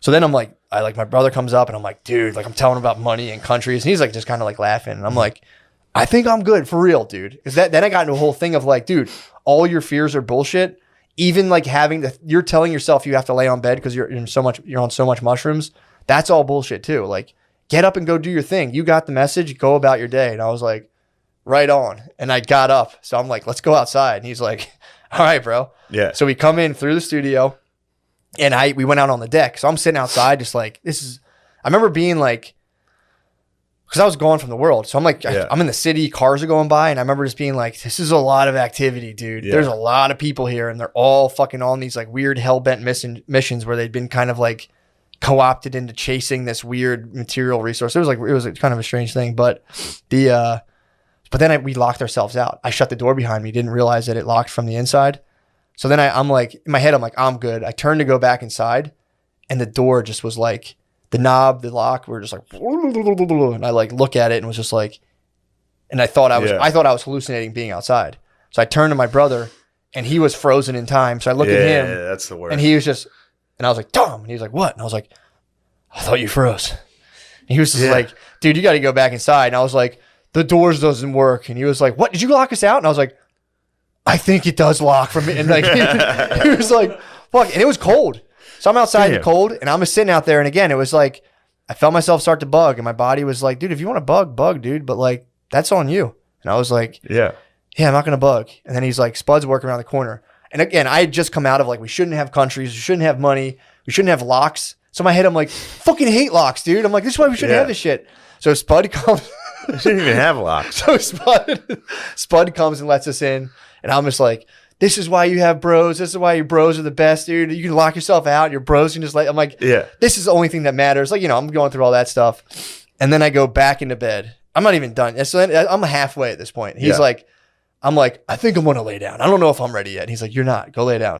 So then I'm like, my brother comes up and I'm like, dude, like I'm telling him about money and countries. And he's like, just kind of like laughing. And I'm like, I think I'm good for real, dude. Cause then I got into a whole thing of like, dude, all your fears are bullshit. Even like you're telling yourself you have to lay on bed because you're on so much mushrooms. That's all bullshit too. Like get up and go do your thing. You got the message, go about your day. And I was like, right on. And I got up. So I'm like, let's go outside. And he's like, all right, bro. Yeah. So we come in through the studio and we went out on the deck. So I'm sitting outside just like, I remember being like, because I was gone from the world. So I'm like, I'm in the city, cars are going by. And I remember just being like, this is a lot of activity, dude. Yeah. There's a lot of people here and they're all fucking on these like weird hell-bent missions where they'd been kind of like co-opted into chasing this weird material resource. It was kind of a strange thing, but then we locked ourselves out. I shut the door behind me, didn't realize that it locked from the inside. So then I'm like, in my head, I'm like, I'm good. I turned to go back inside and the door just was like, the knob, the lock were just like, and I like look at it and was just like, and I thought I was hallucinating being outside. So I turned to my brother and he was frozen in time. So I looked at him. Yeah, that's the worst. And he was just, and I was like, Tom. And he was like, what? And I was like, I thought you froze. And he was just like, dude, you got to go back inside. And I was like, the doors doesn't work. And he was like, what? Did you lock us out? And I was like, I think it does lock from me. And like, he was like, fuck. And it was cold. So I'm outside in the cold and I'm just sitting out there. And again, it was like, I felt myself start to bug and my body was like, dude, if you want to bug, dude. But like, that's on you. And I was like, yeah, I'm not going to bug. And then he's like, Spud's working around the corner. And again, I had just come out of like, we shouldn't have countries. We shouldn't have money. We shouldn't have locks. So in my head, I'm like, fucking hate locks, dude. I'm like, this is why we shouldn't have this shit. So Spud comes. We shouldn't even have locks. So Spud comes and lets us in. And I'm just like, this is why you have bros. This is why your bros are the best, dude. You can lock yourself out. Your bros can just I'm like, this is the only thing that matters. Like, I'm going through all that stuff. And then I go back into bed. I'm not even done. So I'm halfway at this point. He's like, I'm like, I think I'm going to lay down. I don't know if I'm ready yet. And he's like, you're not. Go lay down.